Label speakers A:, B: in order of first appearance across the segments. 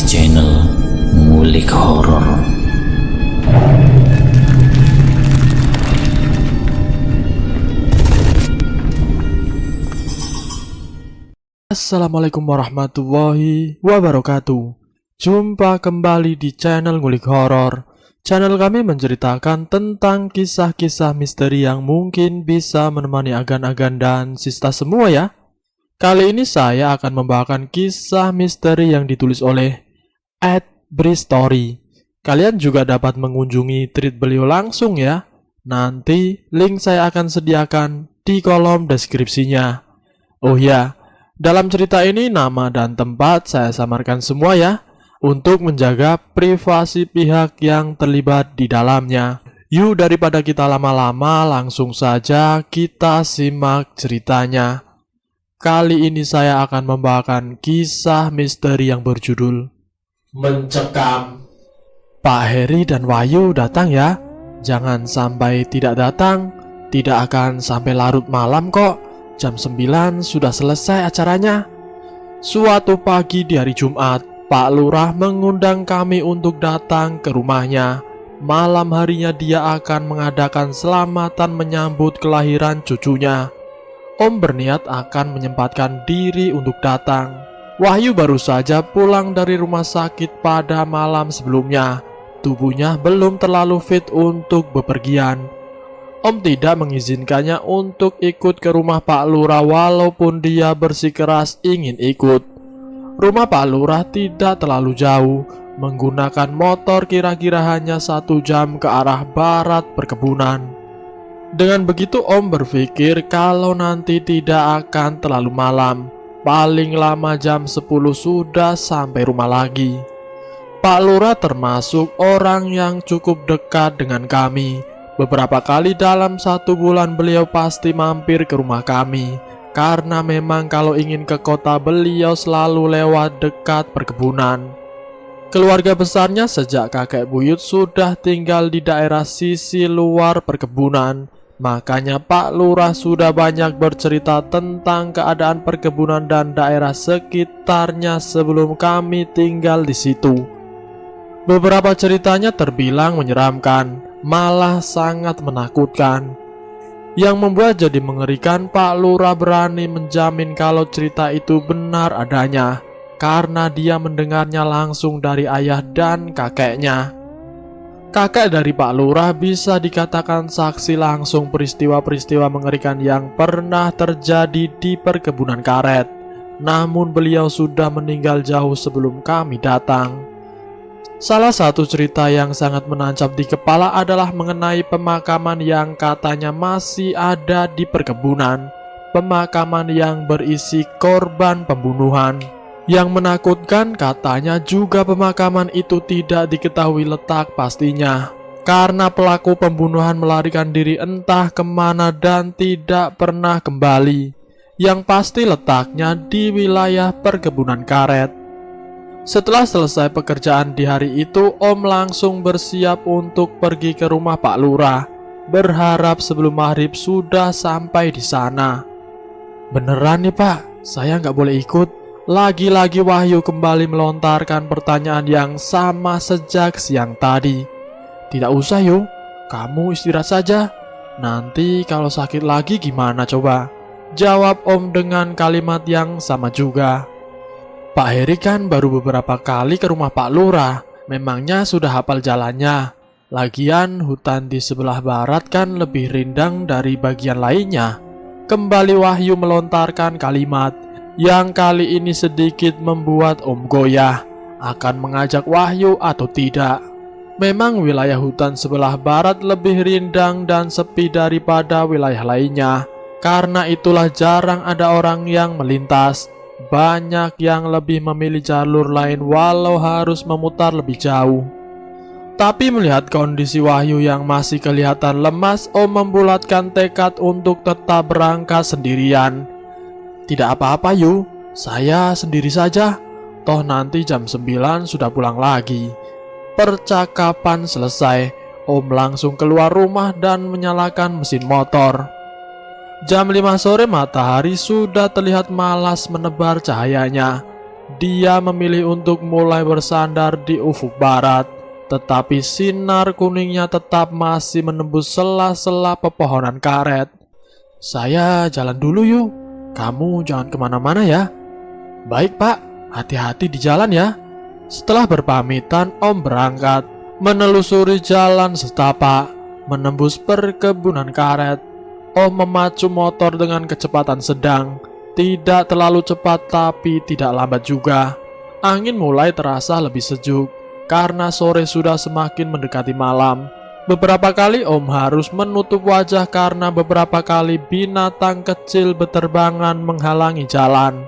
A: channel Ngulik Horor.
B: Assalamualaikum warahmatullahi wabarakatuh. Jumpa kembali di channel Ngulik Horor. Channel kami menceritakan tentang kisah-kisah misteri yang mungkin bisa menemani agan-agan dan sista semua ya. Kali ini saya akan membawakan kisah misteri yang ditulis oleh @bristory. Kalian juga dapat mengunjungi tweet beliau langsung ya. Nanti link saya akan sediakan di kolom deskripsinya. Oh ya, dalam cerita ini nama dan tempat saya samarkan semua ya, untuk menjaga privasi pihak yang terlibat di dalamnya. Yuk, daripada kita lama-lama, langsung saja kita simak ceritanya. Kali ini saya akan membawakan kisah misteri yang berjudul Mencekam. Pak Heri dan Wahyu datang ya. Jangan sampai tidak datang. Tidak akan sampai larut malam kok. Jam 9 sudah selesai acaranya. Suatu pagi di hari Jumat, Pak Lurah mengundang kami untuk datang ke rumahnya. Malam harinya dia akan mengadakan selamatan menyambut kelahiran cucunya. Om berniat akan menyempatkan diri untuk datang. Wahyu baru saja pulang dari rumah sakit pada malam sebelumnya. Tubuhnya belum terlalu fit untuk bepergian. Om tidak mengizinkannya untuk ikut ke rumah Pak Lurah walaupun dia bersikeras ingin ikut. Rumah Pak Lurah tidak terlalu jauh, menggunakan motor kira-kira hanya 1 jam ke arah barat perkebunan. Dengan begitu Om berpikir kalau nanti tidak akan terlalu malam, paling lama jam 10 sudah sampai rumah lagi. Pak Lurah termasuk orang yang cukup dekat dengan kami. Beberapa kali dalam 1 bulan beliau pasti mampir ke rumah kami, karena memang kalau ingin ke kota beliau selalu lewat dekat perkebunan. Keluarga besarnya sejak kakek buyut sudah tinggal di daerah sisi luar perkebunan. Makanya Pak Lurah sudah banyak bercerita tentang keadaan perkebunan dan daerah sekitarnya sebelum kami tinggal di situ. Beberapa ceritanya terbilang menyeramkan, malah sangat menakutkan. Yang membuat jadi mengerikan, Pak Lurah berani menjamin kalau cerita itu benar adanya, karena dia mendengarnya langsung dari ayah dan kakeknya. Kakek dari Pak Lurah bisa dikatakan saksi langsung peristiwa-peristiwa mengerikan yang pernah terjadi di perkebunan karet. Namun beliau sudah meninggal jauh sebelum kami datang. Salah satu cerita yang sangat menancap di kepala adalah mengenai pemakaman yang katanya masih ada di perkebunan. Pemakaman yang berisi korban pembunuhan. Yang menakutkan katanya juga pemakaman itu tidak diketahui letak pastinya, karena pelaku pembunuhan melarikan diri entah kemana dan tidak pernah kembali. Yang pasti letaknya di wilayah perkebunan karet. Setelah selesai pekerjaan di hari itu, Om langsung bersiap untuk pergi ke rumah Pak Lurah, berharap sebelum maghrib sudah sampai di sana. Beneran nih Pak, saya nggak boleh ikut. Lagi-lagi Wahyu kembali melontarkan pertanyaan yang sama sejak siang tadi. Tidak usah yuk, kamu istirahat saja. Nanti kalau sakit lagi gimana coba? Jawab Om dengan kalimat yang sama juga. Pak Heri kan baru beberapa kali ke rumah Pak Lurah, memangnya sudah hafal jalannya. Lagian hutan di sebelah barat kan lebih rindang dari bagian lainnya. Kembali Wahyu melontarkan kalimat yang kali ini sedikit membuat Om goyah, akan mengajak Wahyu atau tidak. Memang wilayah hutan sebelah barat lebih rindang dan sepi daripada wilayah lainnya. Karena itulah jarang ada orang yang melintas. Banyak yang lebih memilih jalur lain walau harus memutar lebih jauh. Tapi melihat kondisi Wahyu yang masih kelihatan lemas, Om membulatkan tekad untuk tetap berangkat sendirian. Tidak apa-apa Yu, saya sendiri saja. Toh nanti jam 9 sudah pulang lagi. Percakapan selesai, Om langsung keluar rumah dan menyalakan mesin motor. Jam 5 sore matahari sudah terlihat malas menebar cahayanya. dia memilih untuk mulai bersandar di ufuk barat. Tetapi sinar kuningnya tetap masih menembus sela-sela pepohonan karet. "Saya jalan dulu yuk, kamu jangan kemana-mana ya." "Baik pak, hati-hati di jalan ya." Setelah berpamitan, Om berangkat, menelusuri jalan setapak, menembus perkebunan karet. Om memacu motor dengan kecepatan sedang, tidak terlalu cepat tapi tidak lambat juga. Angin mulai terasa lebih sejuk, karena sore sudah semakin mendekati malam. Beberapa kali Om harus menutup wajah karena beberapa kali binatang kecil berterbangan menghalangi jalan.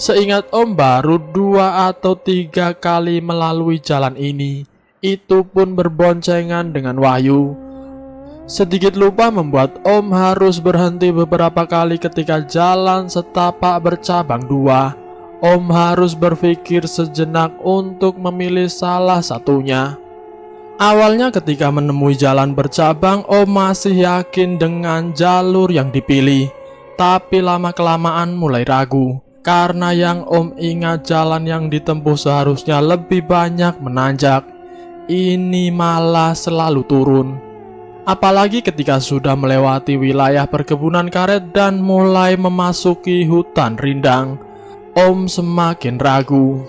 B: Seingat Om baru 2 atau 3 kali melalui jalan ini, itu pun berboncengan dengan Wahyu. Sedikit lupa membuat Om harus berhenti beberapa kali ketika jalan setapak bercabang 2. Om harus berpikir sejenak untuk memilih salah satunya. Awalnya ketika menemui jalan bercabang, Om masih yakin dengan jalur yang dipilih. Tapi lama-kelamaan mulai ragu, karena yang Om ingat jalan yang ditempuh seharusnya lebih banyak menanjak. Ini malah selalu turun. Apalagi ketika sudah melewati wilayah perkebunan karet dan mulai memasuki hutan rindang. Om semakin ragu.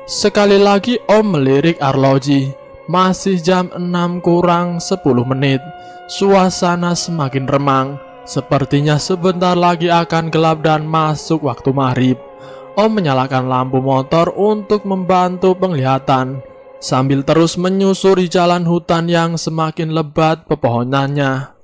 B: Sekali lagi Om melirik arloji. Masih jam 6 kurang 10 menit. Suasana semakin remang. Sepertinya sebentar lagi akan gelap dan masuk waktu maghrib. Om menyalakan lampu motor untuk membantu penglihatan, sambil terus menyusuri jalan hutan yang semakin lebat pepohonannya.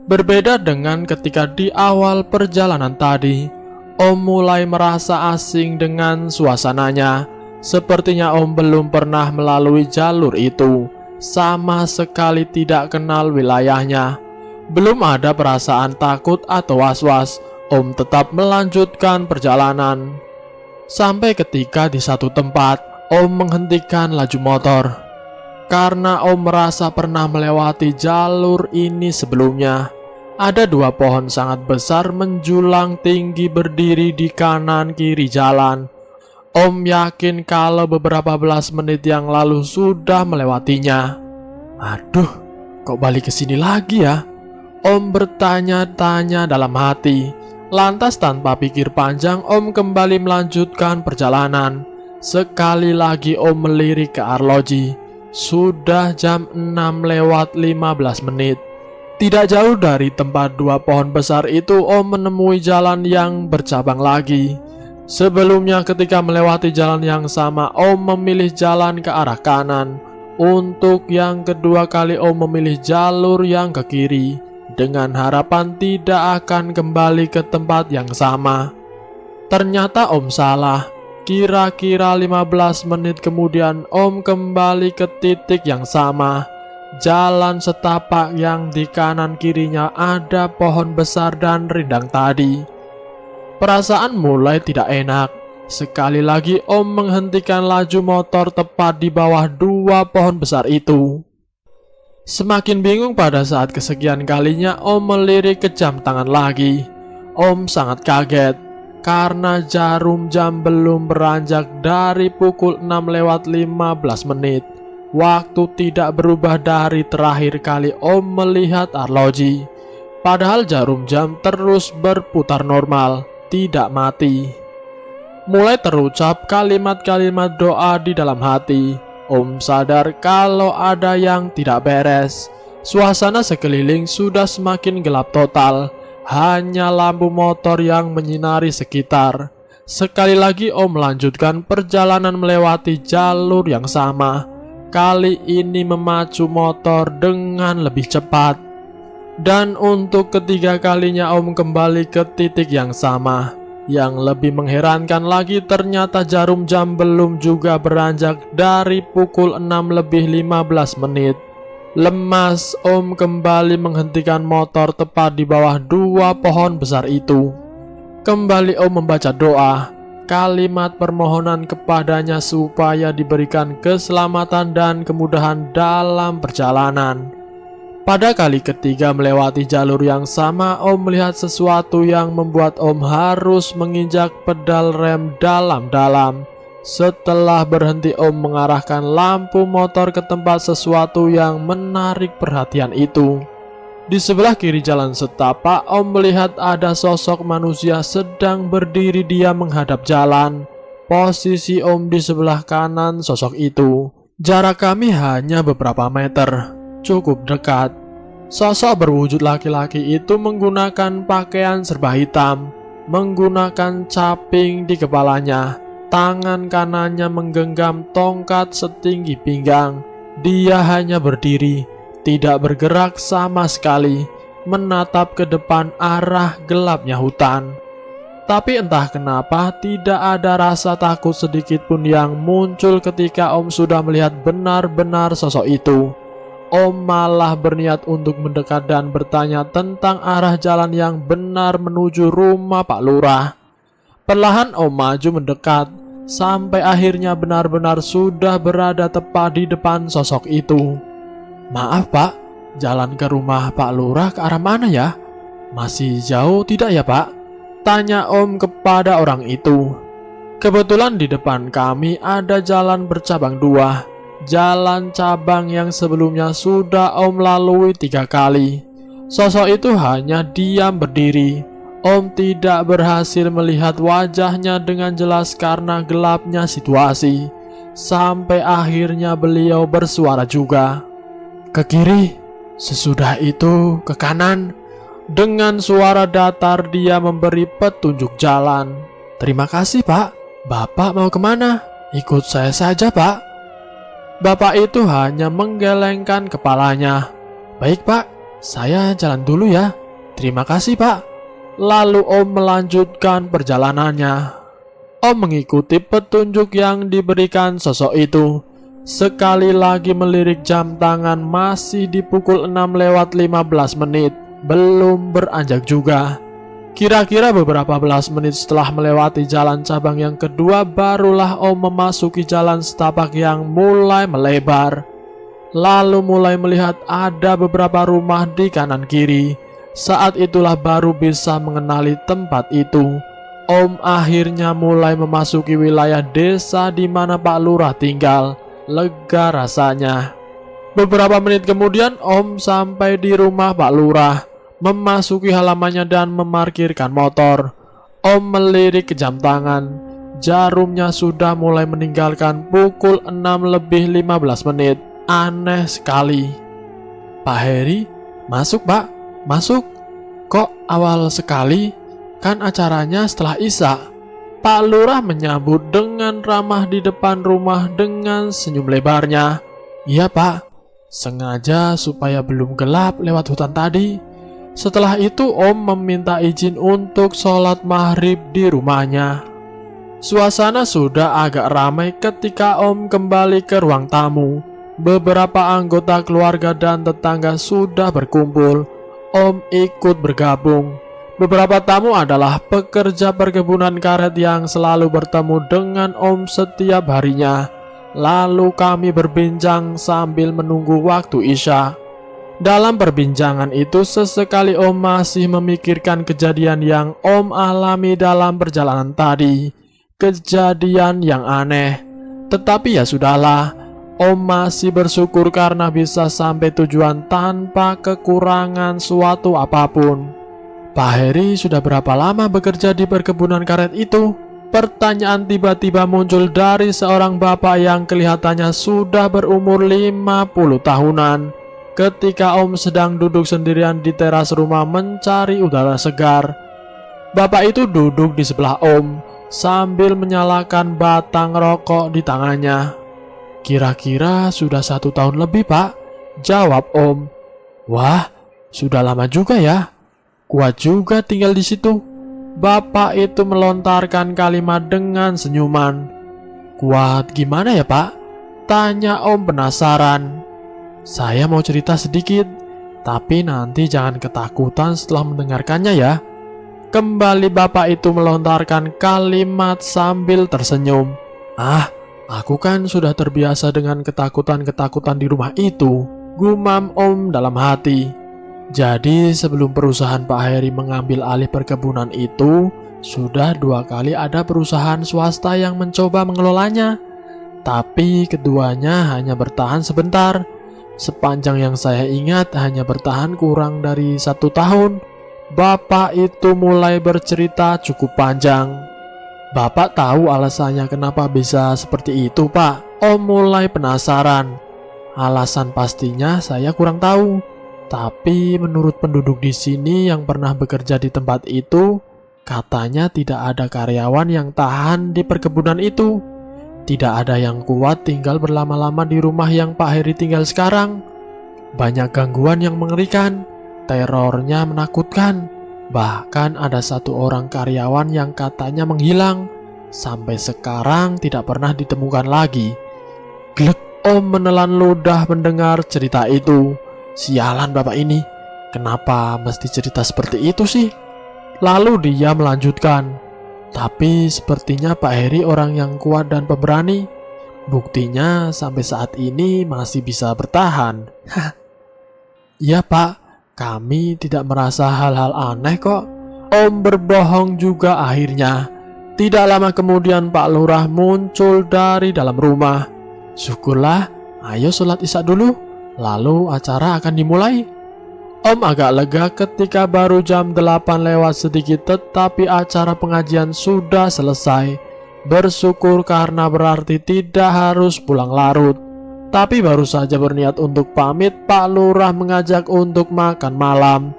B: Berbeda dengan ketika di awal perjalanan tadi, Om mulai merasa asing dengan suasananya. Sepertinya Om belum pernah melalui jalur itu, sama sekali tidak kenal wilayahnya. Belum ada perasaan takut atau was-was. Om tetap melanjutkan perjalanan. Sampai ketika di satu tempat, Om menghentikan laju motor. Karena Om merasa pernah melewati jalur ini sebelumnya. Ada 2 pohon sangat besar menjulang tinggi berdiri di kanan kiri jalan. Om yakin kalau beberapa belas menit yang lalu sudah melewatinya. "Aduh, kok balik ke sini lagi ya?" Om bertanya-tanya dalam hati. Lantas tanpa pikir panjang, Om kembali melanjutkan perjalanan. Sekali lagi Om melirik ke arloji. Sudah jam 6 lewat 15 menit. Tidak jauh dari tempat 2 pohon besar itu, Om menemui jalan yang bercabang lagi. Sebelumnya ketika melewati jalan yang sama, Om memilih jalan ke arah kanan. Untuk yang kedua kali Om memilih jalur yang ke kiri, dengan harapan tidak akan kembali ke tempat yang sama. Ternyata Om salah. Kira-kira 15 menit kemudian Om kembali ke titik yang sama. Jalan setapak yang di kanan kirinya ada pohon besar dan rindang tadi. Perasaan mulai tidak enak. Sekali lagi Om menghentikan laju motor tepat di bawah 2 pohon besar itu. Semakin bingung pada saat kesekian kalinya Om melirik ke jam tangan lagi. Om sangat kaget karena jarum jam belum beranjak dari pukul 6 lewat 15 menit. Waktu tidak berubah dari terakhir kali Om melihat arloji. Padahal jarum jam terus berputar normal, tidak mati. Mulai terucap kalimat-kalimat doa di dalam hati. Om sadar kalau ada yang tidak beres. Suasana sekeliling sudah semakin gelap total. Hanya lampu motor yang menyinari sekitar. Sekali lagi Om melanjutkan perjalanan melewati jalur yang sama. Kali ini memacu motor dengan lebih cepat. Dan untuk ketiga kalinya Om kembali ke titik yang sama. Yang lebih mengherankan lagi, ternyata jarum jam belum juga beranjak dari pukul 6 lebih 15 menit. Lemas, Om kembali menghentikan motor tepat di bawah 2 pohon besar itu. Kembali Om membaca doa, kalimat permohonan kepadanya supaya diberikan keselamatan dan kemudahan dalam perjalanan. Pada kali ketiga melewati jalur yang sama, Om melihat sesuatu yang membuat Om harus menginjak pedal rem dalam-dalam. Setelah berhenti, Om mengarahkan lampu motor ke tempat sesuatu yang menarik perhatian itu. Di sebelah kiri jalan setapak, Om melihat ada sosok manusia sedang berdiri diam menghadap jalan. Posisi Om di sebelah kanan sosok itu. Jarak kami hanya beberapa meter, cukup dekat. Sosok berwujud laki-laki itu menggunakan pakaian serba hitam, menggunakan caping di kepalanya. Tangan kanannya menggenggam tongkat setinggi pinggang. Dia hanya berdiri, tidak bergerak sama sekali, menatap ke depan arah gelapnya hutan. Tapi entah kenapa tidak ada rasa takut sedikit pun yang muncul ketika Om sudah melihat benar-benar sosok itu. Om malah berniat untuk mendekat dan bertanya tentang arah jalan yang benar menuju rumah Pak Lurah. Perlahan Om maju mendekat, sampai akhirnya benar-benar sudah berada tepat di depan sosok itu. "Maaf Pak, jalan ke rumah Pak Lurah ke arah mana ya? Masih jauh tidak ya Pak?" tanya Om kepada orang itu. Kebetulan di depan kami ada jalan bercabang dua. Jalan cabang yang sebelumnya sudah Om lalui 3 kali. Sosok itu hanya diam berdiri. Om tidak berhasil melihat wajahnya dengan jelas karena gelapnya situasi. Sampai akhirnya beliau bersuara juga. "Ke kiri, sesudah itu ke kanan." Dengan suara datar dia memberi petunjuk jalan. "Terima kasih Pak. Bapak mau kemana? Ikut saya saja Pak." Bapak itu hanya menggelengkan kepalanya. "Baik Pak, saya jalan dulu ya. Terima kasih Pak." Lalu Om melanjutkan perjalanannya. Om mengikuti petunjuk yang diberikan sosok itu. Sekali lagi melirik jam tangan, masih di pukul 6:15 menit. Belum beranjak juga. Kira-kira beberapa belas menit setelah melewati jalan cabang yang kedua, barulah Om memasuki jalan setapak yang mulai melebar. Lalu mulai melihat ada beberapa rumah di kanan kiri. Saat itulah baru bisa mengenali tempat itu. Om akhirnya mulai memasuki wilayah desa di mana Pak Lurah tinggal. Lega rasanya. Beberapa menit kemudian Om sampai di rumah Pak Lurah, memasuki halamannya dan memarkirkan motor. Om melirik ke jam tangan. Jarumnya sudah mulai meninggalkan pukul 6:15 menit. Aneh sekali. "Pak Heri, masuk Pak, masuk. Kok awal sekali? Kan acaranya setelah Isya." Pak Lurah menyambut dengan ramah di depan rumah dengan senyum lebarnya. "Iya Pak, sengaja supaya belum gelap lewat hutan tadi." Setelah itu Om meminta izin untuk sholat maghrib di rumahnya. Suasana sudah agak ramai ketika Om kembali ke ruang tamu. Beberapa anggota keluarga dan tetangga sudah berkumpul. Om ikut bergabung. Beberapa tamu adalah pekerja perkebunan karet yang selalu bertemu dengan Om setiap harinya. Lalu kami berbincang sambil menunggu waktu Isya. Dalam perbincangan itu sesekali Om masih memikirkan kejadian yang Om alami dalam perjalanan tadi. Kejadian yang aneh. Tetapi ya sudahlah, Om masih bersyukur karena bisa sampai tujuan tanpa kekurangan suatu apapun. "Pak Heri sudah berapa lama bekerja di perkebunan karet itu?" Pertanyaan tiba-tiba muncul dari seorang bapak yang kelihatannya sudah berumur 50 tahunan. Ketika Om sedang duduk sendirian di teras rumah mencari udara segar. Bapak itu duduk di sebelah Om sambil menyalakan batang rokok di tangannya. "Kira-kira sudah 1 tahun lebih Pak," jawab Om. "Wah, sudah lama juga ya. Kuat juga tinggal di situ." Bapak itu melontarkan kalimat dengan senyuman. "Kuat gimana ya Pak?" tanya Om penasaran. "Saya mau cerita sedikit, tapi nanti jangan ketakutan setelah mendengarkannya ya." Kembali bapak itu melontarkan kalimat sambil tersenyum. "Ah, aku kan sudah terbiasa dengan ketakutan-ketakutan di rumah itu." gumam Om dalam hati. Jadi sebelum perusahaan Pak Heri mengambil alih perkebunan itu, sudah 2 kali ada perusahaan swasta yang mencoba mengelolanya. Tapi keduanya hanya bertahan sebentar. Sepanjang yang saya ingat hanya bertahan kurang dari 1 tahun. Bapak itu mulai bercerita cukup panjang. Bapak tahu alasannya kenapa bisa seperti itu, Pak? Om mulai penasaran. Alasan pastinya saya kurang tahu. Tapi menurut penduduk di sini yang pernah bekerja di tempat itu, katanya tidak ada karyawan yang tahan di perkebunan itu. Tidak ada yang kuat tinggal berlama-lama di rumah yang Pak Heri tinggal sekarang. Banyak gangguan yang mengerikan, terornya menakutkan. Bahkan ada 1 orang karyawan yang katanya menghilang. Sampai sekarang tidak pernah ditemukan lagi. Glek, Om menelan ludah mendengar cerita itu. Sialan bapak ini, kenapa mesti cerita seperti itu sih? Lalu dia melanjutkan, tapi sepertinya Pak Heri orang yang kuat dan pemberani. Buktinya sampai saat ini masih bisa bertahan. Ya Pak, kami tidak merasa hal-hal aneh kok. Om berbohong juga akhirnya. Tidak lama kemudian Pak Lurah muncul dari dalam rumah. Syukurlah, ayo sholat isya dulu. Lalu acara akan dimulai. Om agak lega ketika baru jam 8 lewat sedikit tetapi acara pengajian sudah selesai. Bersyukur karena berarti tidak harus pulang larut. Tapi baru saja berniat untuk pamit, Pak Lurah mengajak untuk makan malam.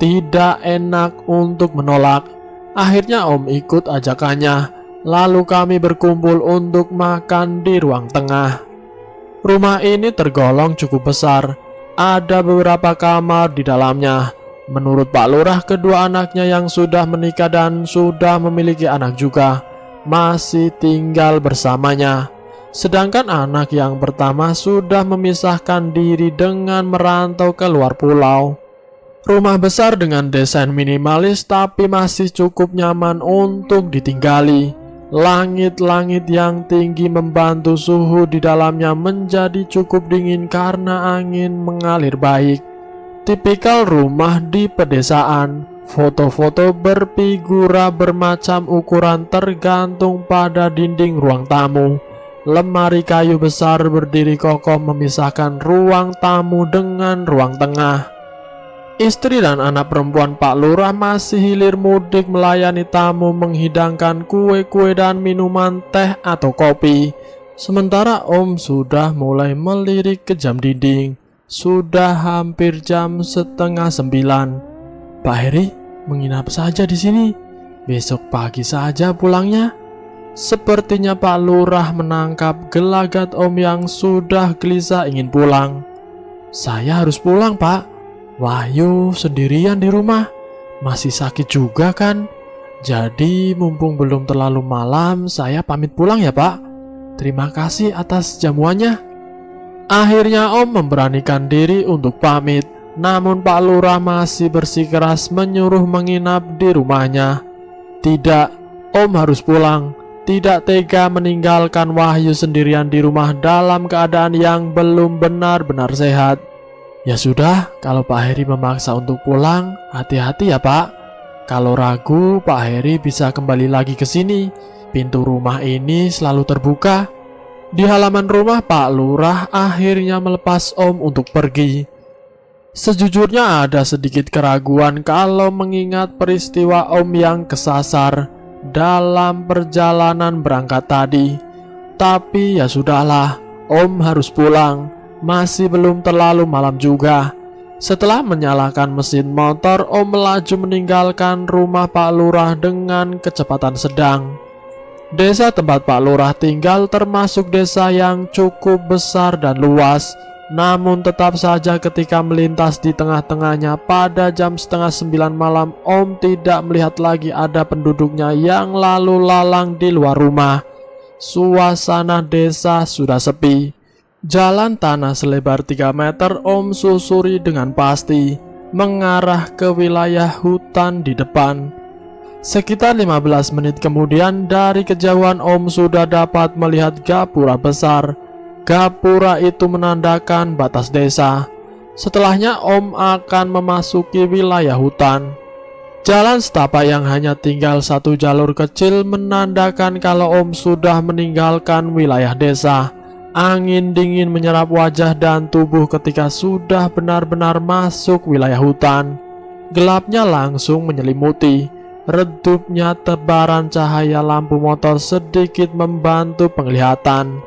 B: Tidak enak untuk menolak. Akhirnya Om ikut ajakannya. Lalu kami berkumpul untuk makan di ruang tengah. Rumah ini tergolong cukup besar. Ada beberapa kamar di dalamnya. Menurut Pak Lurah, kedua anaknya yang sudah menikah dan sudah memiliki anak juga masih tinggal bersamanya. Sedangkan anak yang pertama sudah memisahkan diri dengan merantau ke luar pulau. Rumah besar dengan desain minimalis tapi masih cukup nyaman untuk ditinggali. Langit-langit yang tinggi membantu suhu di dalamnya menjadi cukup dingin karena angin mengalir baik. Tipikal rumah di pedesaan. Foto-foto berfigura bermacam ukuran tergantung pada dinding ruang tamu. Lemari kayu besar berdiri kokoh memisahkan ruang tamu dengan ruang tengah. Istri dan anak perempuan Pak Lurah masih hilir mudik melayani tamu menghidangkan kue-kue dan minuman teh atau kopi. Sementara Om sudah mulai melirik ke jam dinding. Sudah hampir jam 8:30. Pak Heri menginap saja di sini. Besok pagi saja pulangnya. Sepertinya Pak Lurah menangkap gelagat Om yang sudah gelisah ingin pulang. Saya harus pulang, Pak. Wahyu sendirian di rumah, masih sakit juga kan? Jadi mumpung belum terlalu malam, saya pamit pulang ya Pak. Terima kasih atas jamuannya. Akhirnya Om memberanikan diri untuk pamit. Namun Pak Lurah masih bersikeras menyuruh menginap di rumahnya. Tidak, Om harus pulang. Tidak tega meninggalkan Wahyu sendirian di rumah dalam keadaan yang belum benar-benar sehat. Ya sudah, kalau Pak Heri memaksa untuk pulang, hati-hati ya Pak. Kalau ragu, Pak Heri bisa kembali lagi ke sini. Pintu rumah ini selalu terbuka. Di halaman rumah Pak Lurah akhirnya melepas Om untuk pergi. Sejujurnya ada sedikit keraguan kalau mengingat peristiwa Om yang kesasar dalam perjalanan berangkat tadi. Tapi ya sudahlah, Om harus pulang. Masih belum terlalu malam juga. Setelah menyalakan mesin motor, Om melaju meninggalkan rumah Pak Lurah dengan kecepatan sedang. Desa tempat Pak Lurah tinggal termasuk desa yang cukup besar dan luas. Namun tetap saja ketika melintas di tengah-tengahnya pada jam 8:30 malam, Om tidak melihat lagi ada penduduknya yang lalu lalang di luar rumah. Suasana desa sudah sepi. Jalan tanah selebar 3 meter Om susuri dengan pasti, mengarah ke wilayah hutan di depan. Sekitar 15 menit kemudian dari kejauhan Om sudah dapat melihat gapura besar. Gapura itu menandakan batas desa. Setelahnya Om akan memasuki wilayah hutan. Jalan setapak yang hanya tinggal satu jalur kecil menandakan kalau Om sudah meninggalkan wilayah desa. Angin dingin menyerap wajah dan tubuh ketika sudah benar-benar masuk wilayah hutan. Gelapnya langsung menyelimuti. Redupnya tebaran cahaya lampu motor sedikit membantu penglihatan.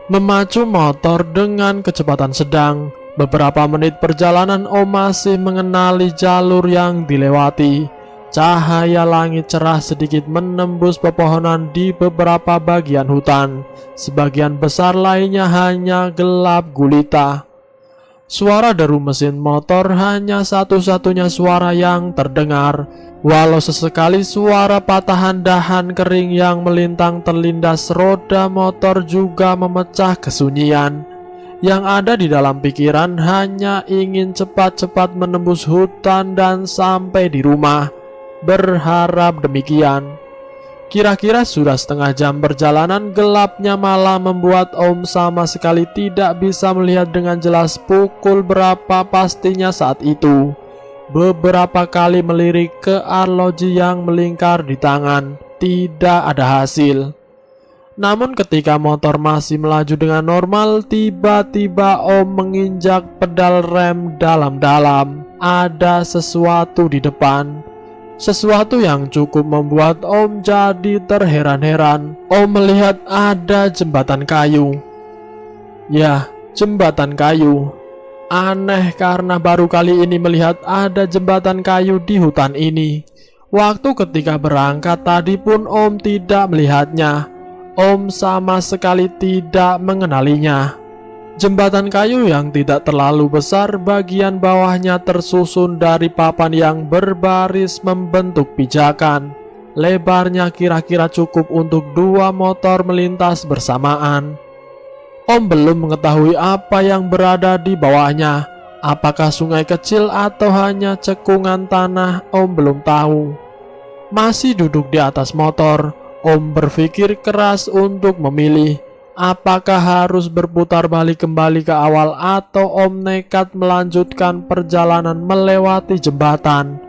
B: Memacu motor dengan kecepatan sedang. Beberapa menit perjalanan Om masih mengenali jalur yang dilewati. Cahaya langit cerah sedikit menembus pepohonan di beberapa bagian hutan. Sebagian besar lainnya hanya gelap gulita. Suara deru mesin motor hanya satu-satunya suara yang terdengar. Walau sesekali suara patahan dahan kering yang melintang terlindas roda motor juga memecah kesunyian. Yang ada di dalam pikiran hanya ingin cepat-cepat menembus hutan dan sampai di rumah. Berharap demikian. Kira-kira sudah setengah jam perjalanan, gelapnya malam membuat Om sama sekali tidak bisa melihat dengan jelas pukul berapa pastinya saat itu. Beberapa kali melirik ke arloji yang melingkar di tangan, tidak ada hasil. Namun ketika motor masih melaju dengan normal, tiba-tiba Om menginjak pedal rem dalam-dalam. Ada sesuatu di depan. Sesuatu yang cukup membuat Om jadi terheran-heran. Om melihat ada jembatan kayu. Ya, jembatan kayu. Aneh karena baru kali ini melihat ada jembatan kayu di hutan ini. Waktu ketika berangkat tadi pun Om tidak melihatnya. Om sama sekali tidak mengenalinya. Jembatan kayu yang tidak terlalu besar, bagian bawahnya tersusun dari papan yang berbaris membentuk pijakan. Lebarnya kira-kira cukup untuk 2 motor melintas bersamaan. Om belum mengetahui apa yang berada di bawahnya. Apakah sungai kecil atau hanya cekungan tanah, Om belum tahu. Masih duduk di atas motor, Om berpikir keras untuk memilih. Apakah harus berputar balik kembali ke awal atau Om nekat melanjutkan perjalanan melewati jembatan.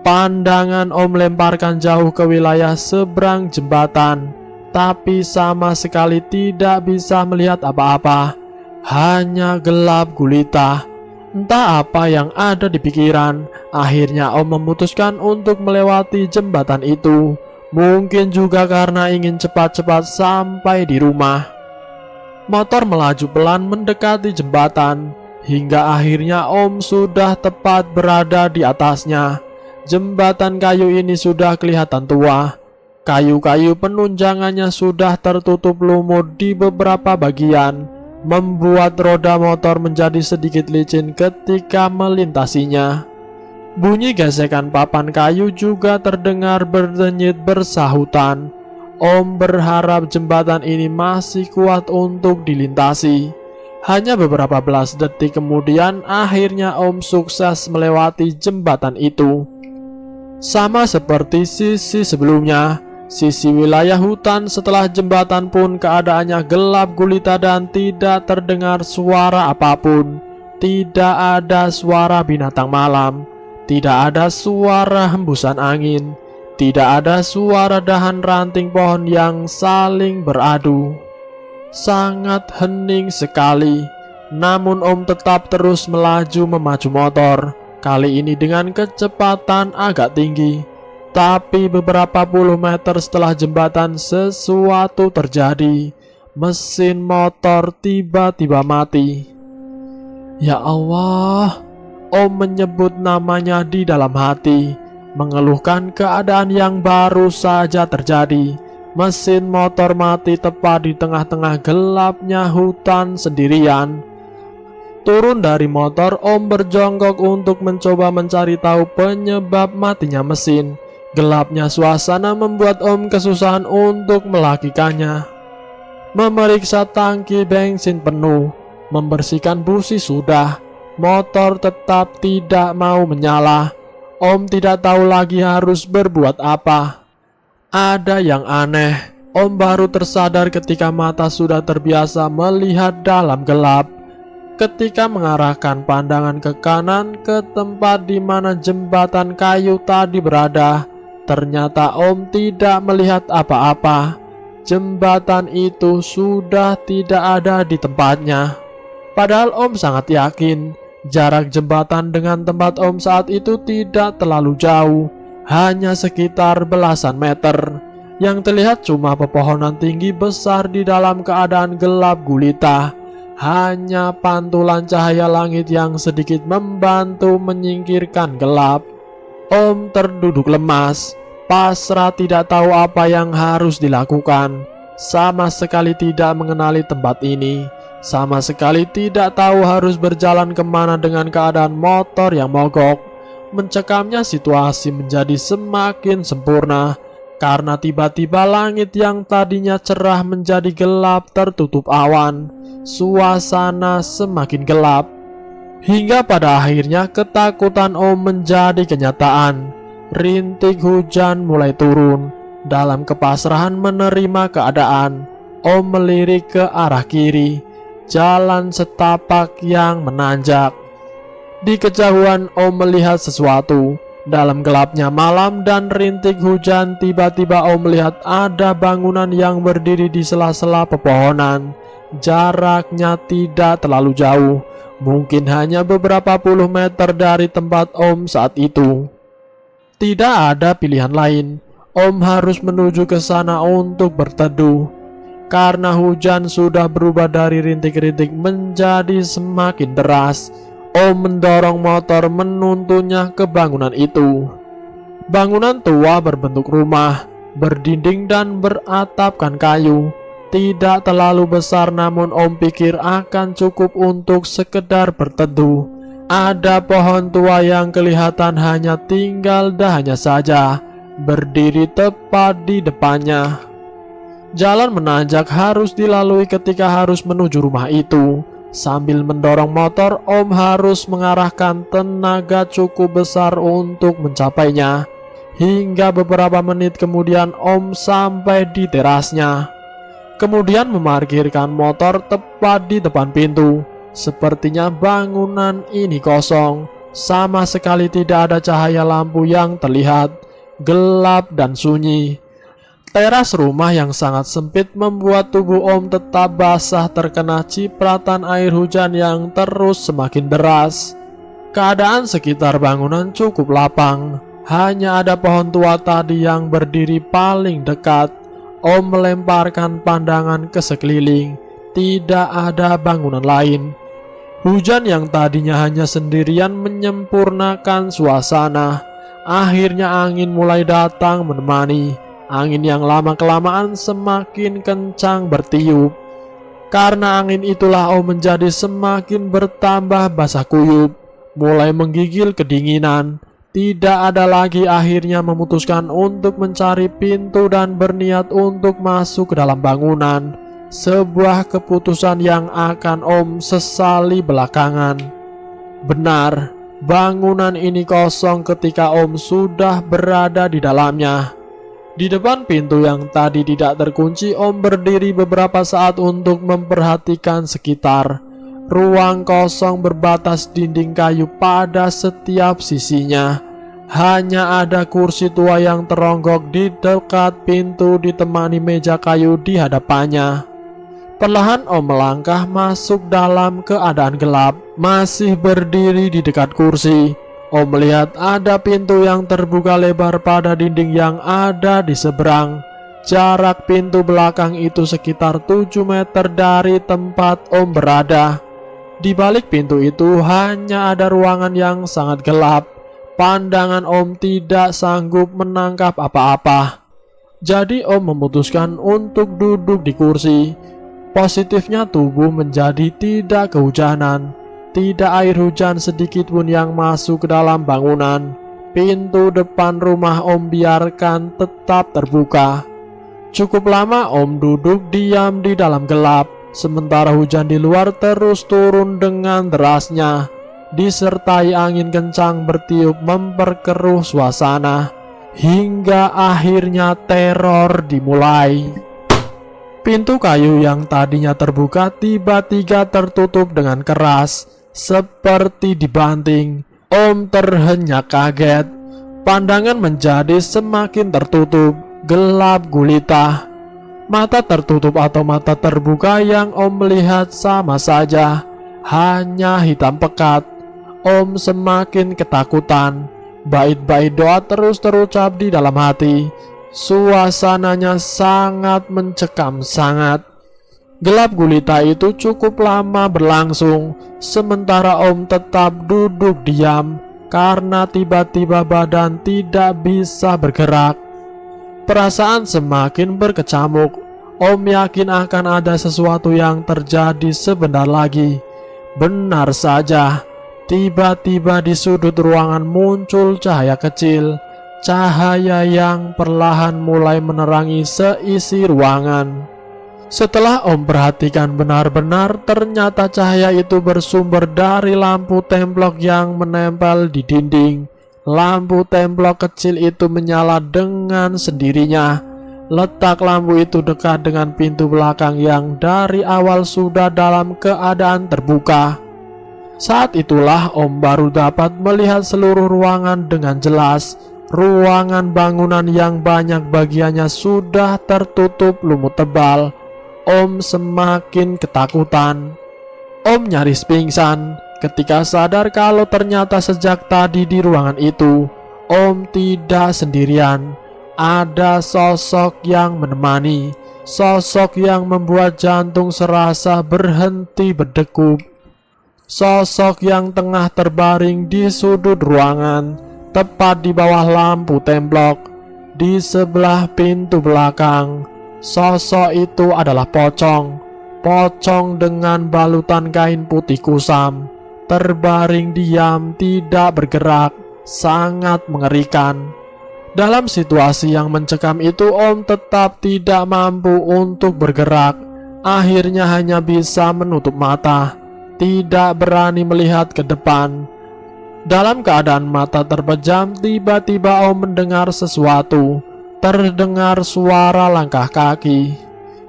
B: Pandangan Om lemparkan jauh ke wilayah seberang jembatan, tapi sama sekali tidak bisa melihat apa-apa. Hanya gelap gulita. Entah apa yang ada di pikiran. Akhirnya Om memutuskan untuk melewati jembatan itu. Mungkin juga karena ingin cepat-cepat sampai di rumah. Motor melaju pelan mendekati jembatan, hingga akhirnya Om sudah tepat berada di atasnya. Jembatan kayu ini sudah kelihatan tua. Kayu-kayu penunjangannya sudah tertutup lumut di beberapa bagian, membuat roda motor menjadi sedikit licin ketika melintasinya. Bunyi gesekan papan kayu juga terdengar berdenyit bersahutan. Om berharap jembatan ini masih kuat untuk dilintasi. Hanya beberapa belas detik kemudian, akhirnya Om sukses melewati jembatan itu. Sama seperti sisi sebelumnya, sisi wilayah hutan setelah jembatan pun keadaannya gelap gulita dan tidak terdengar suara apapun. Tidak ada suara binatang malam, tidak ada suara hembusan angin, tidak ada suara dahan ranting pohon yang saling beradu. Sangat hening sekali. Namun Om tetap terus melaju memacu motor. Kali ini dengan kecepatan agak tinggi. Tapi beberapa puluh meter setelah jembatan sesuatu terjadi. Mesin motor tiba-tiba mati. Ya Allah, Om menyebut namanya di dalam hati, mengeluhkan keadaan yang baru saja terjadi. Mesin motor mati tepat di tengah-tengah gelapnya hutan sendirian. Turun dari motor, Om berjongkok untuk mencoba mencari tahu penyebab matinya mesin. Gelapnya suasana membuat Om kesusahan untuk melakukannya. Memeriksa tangki bensin penuh, membersihkan busi sudah, motor tetap tidak mau menyala. Om tidak tahu lagi harus berbuat apa. Ada yang aneh. Om baru tersadar ketika mata sudah terbiasa melihat dalam gelap. Ketika mengarahkan pandangan ke kanan ke tempat di mana jembatan kayu tadi berada, ternyata Om tidak melihat apa-apa. Jembatan itu sudah tidak ada di tempatnya. Padahal Om sangat yakin jarak jembatan dengan tempat Om saat itu tidak terlalu jauh, hanya sekitar belasan meter. Yang terlihat cuma pepohonan tinggi besar di dalam keadaan gelap gulita. Hanya pantulan cahaya langit yang sedikit membantu menyingkirkan gelap. Om terduduk lemas, pasrah tidak tahu apa yang harus dilakukan. Sama sekali tidak mengenali tempat ini. Sama sekali tidak tahu harus berjalan kemana dengan keadaan motor yang mogok. Mencekamnya situasi menjadi semakin sempurna, karena tiba-tiba langit yang tadinya cerah menjadi gelap tertutup awan. Suasana semakin gelap. Hingga pada akhirnya ketakutan Om menjadi kenyataan. Rintik hujan mulai turun. Dalam kepasrahan menerima keadaan, Om melirik ke arah kiri. Jalan setapak yang menanjak. Di kejauhan Om melihat sesuatu. Dalam gelapnya malam dan rintik hujan, tiba-tiba Om melihat ada bangunan yang berdiri di sela-sela pepohonan. Jaraknya tidak terlalu jauh, mungkin hanya beberapa puluh meter dari tempat Om saat itu. Tidak ada pilihan lain, Om harus menuju ke sana untuk berteduh. Karena hujan sudah berubah dari rintik-rintik menjadi semakin deras, Om mendorong motor menuntunnya ke bangunan itu. Bangunan tua berbentuk rumah, berdinding dan beratapkan kayu. Tidak terlalu besar, namun Om pikir akan cukup untuk sekedar berteduh. Ada pohon tua yang kelihatan hanya tinggal dahannya saja, berdiri tepat di depannya. Jalan menanjak harus dilalui ketika harus menuju rumah itu. Sambil mendorong motor, Om harus mengarahkan tenaga cukup besar untuk mencapainya. Hingga beberapa menit kemudian Om sampai di terasnya. Kemudian memarkirkan motor tepat di depan pintu. Sepertinya bangunan ini kosong. Sama sekali tidak ada cahaya lampu yang terlihat. Gelap dan sunyi. Teras rumah yang sangat sempit membuat tubuh Om tetap basah terkena cipratan air hujan yang terus semakin deras. Keadaan sekitar bangunan cukup lapang. Hanya ada pohon tua tadi yang berdiri paling dekat. Om melemparkan pandangan ke sekeliling. Tidak ada bangunan lain. Hujan yang tadinya hanya sendirian menyempurnakan suasana. Akhirnya angin mulai datang menemani. Angin yang lama-kelamaan semakin kencang bertiup. Karena angin itulah Om menjadi semakin bertambah basah kuyup, mulai menggigil kedinginan. Tidak ada lagi, akhirnya memutuskan untuk mencari pintu dan berniat untuk masuk ke dalam bangunan. Sebuah keputusan yang akan Om sesali belakangan. Benar, bangunan ini kosong ketika Om sudah berada di dalamnya. Di depan pintu yang tadi tidak terkunci, Om berdiri beberapa saat untuk memperhatikan sekitar. Ruang kosong berbatas dinding kayu pada setiap sisinya. Hanya ada kursi tua yang teronggok di dekat pintu ditemani meja kayu di hadapannya. Perlahan Om melangkah masuk dalam keadaan gelap, masih berdiri di dekat kursi. Om melihat ada pintu yang terbuka lebar pada dinding yang ada di seberang. Jarak pintu belakang itu sekitar 7 meter dari tempat Om berada. Di balik pintu itu hanya ada ruangan yang sangat gelap. Pandangan Om tidak sanggup menangkap apa-apa. Jadi Om memutuskan untuk duduk di kursi. Positifnya tubuh menjadi tidak kehujanan. Tidak air hujan sedikit pun yang masuk ke dalam bangunan. Pintu depan rumah Om biarkan tetap terbuka. Cukup lama Om duduk diam di dalam gelap, sementara hujan di luar terus turun dengan derasnya, disertai angin kencang bertiup memperkeruh suasana. Hingga akhirnya teror dimulai. Pintu kayu yang tadinya terbuka tiba-tiba tertutup dengan keras, seperti dibanting. Om terhenyak kaget. Pandangan menjadi semakin tertutup, gelap gulita. Mata tertutup atau mata terbuka yang Om lihat sama saja, hanya hitam pekat. Om semakin ketakutan. Bait-bait doa terus terucap di dalam hati. Suasananya sangat mencekam sangat. Gelap gulita itu cukup lama berlangsung, sementara Om tetap duduk diam karena tiba-tiba badan tidak bisa bergerak. Perasaan semakin berkecamuk. Om yakin akan ada sesuatu yang terjadi sebentar lagi. Benar saja, tiba-tiba di sudut ruangan muncul cahaya kecil. Cahaya yang perlahan mulai menerangi seisi ruangan. Setelah Om perhatikan benar-benar, ternyata cahaya itu bersumber dari lampu templok yang menempel di dinding. Lampu templok kecil itu menyala dengan sendirinya. Letak lampu itu dekat dengan pintu belakang yang dari awal sudah dalam keadaan terbuka. Saat itulah Om baru dapat melihat seluruh ruangan dengan jelas. Ruangan bangunan yang banyak bagiannya sudah tertutup lumut tebal. Om semakin ketakutan. Om nyaris pingsan ketika sadar kalau ternyata sejak tadi di ruangan itu Om tidak sendirian. Ada sosok yang menemani, sosok yang membuat jantung serasa berhenti berdegup. Sosok yang tengah terbaring di sudut ruangan, tepat di bawah lampu templok, di sebelah pintu belakang. Sosok itu adalah Pocong. Pocong dengan balutan kain putih kusam, terbaring diam tidak bergerak, sangat mengerikan. Dalam situasi yang mencekam itu Om tetap tidak mampu untuk bergerak. Akhirnya hanya bisa menutup mata, tidak berani melihat ke depan. Dalam keadaan mata terpejam, tiba-tiba Om mendengar sesuatu. Terdengar suara langkah kaki.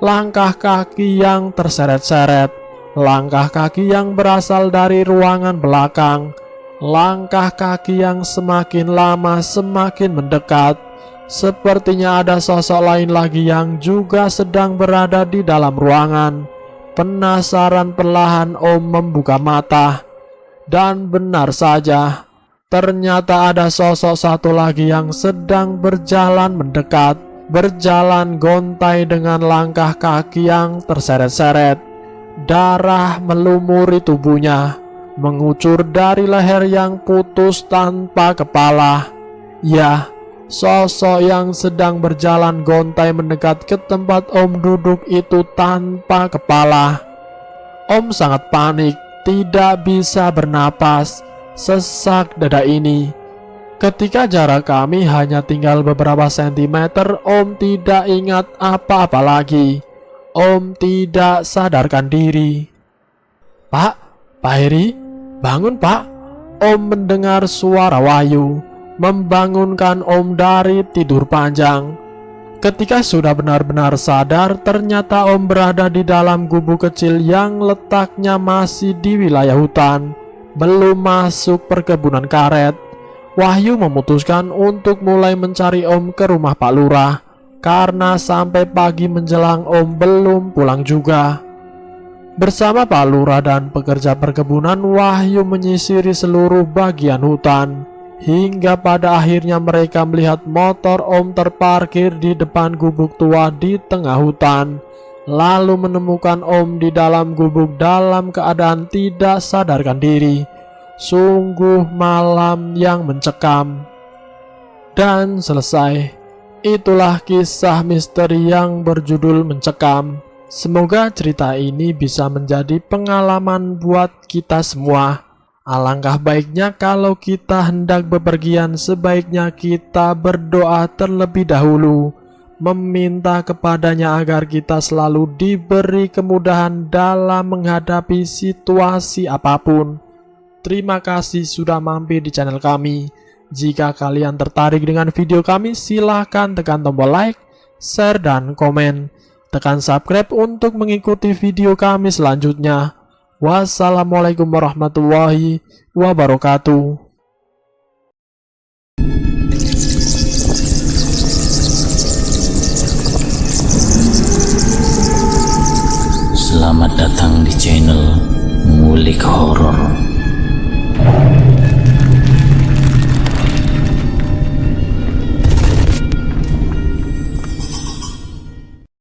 B: Langkah kaki yang terseret-seret. Langkah kaki yang berasal dari ruangan belakang. Langkah kaki yang semakin lama semakin mendekat. Sepertinya ada sosok lain lagi yang juga sedang berada di dalam ruangan. Penasaran perlahan Om membuka mata. Dan benar saja, ternyata ada sosok satu lagi yang sedang berjalan mendekat, berjalan gontai dengan langkah kaki yang terseret-seret. Darah melumuri tubuhnya, mengucur dari leher yang putus tanpa kepala. Ya, sosok yang sedang berjalan gontai mendekat ke tempat Om duduk itu tanpa kepala. Om sangat panik. Tidak bisa bernapas, sesak dada ini. Ketika jarak kami hanya tinggal beberapa sentimeter, Om tidak ingat apa-apa lagi. Om tidak sadarkan diri. Pak Heri, bangun Pak. Om mendengar suara Wahyu, membangunkan Om dari tidur panjang. Ketika sudah benar-benar sadar, ternyata Om berada di dalam gubuk kecil yang letaknya masih di wilayah hutan, belum masuk perkebunan karet. Wahyu memutuskan untuk mulai mencari Om ke rumah Pak Lurah, karena sampai pagi menjelang Om belum pulang juga. Bersama Pak Lurah dan pekerja perkebunan, Wahyu menyisiri seluruh bagian hutan. Hingga pada akhirnya mereka melihat motor Om terparkir di depan gubuk tua di tengah hutan. Lalu menemukan Om di dalam gubuk dalam keadaan tidak sadarkan diri. Sungguh malam yang mencekam. Dan selesai. Itulah kisah misteri yang berjudul Mencekam. Semoga cerita ini bisa menjadi pengalaman buat kita semua. Alangkah baiknya kalau kita hendak bepergian, sebaiknya kita berdoa terlebih dahulu, meminta kepadanya agar kita selalu diberi kemudahan dalam menghadapi situasi apapun. Terima kasih sudah mampir di channel kami. Jika kalian tertarik dengan video kami, silahkan tekan tombol like, share, dan komen. Tekan subscribe untuk mengikuti video kami selanjutnya. Wassalamualaikum warahmatullahi wabarakatuh.
A: Selamat datang di channel Ngulik Horor.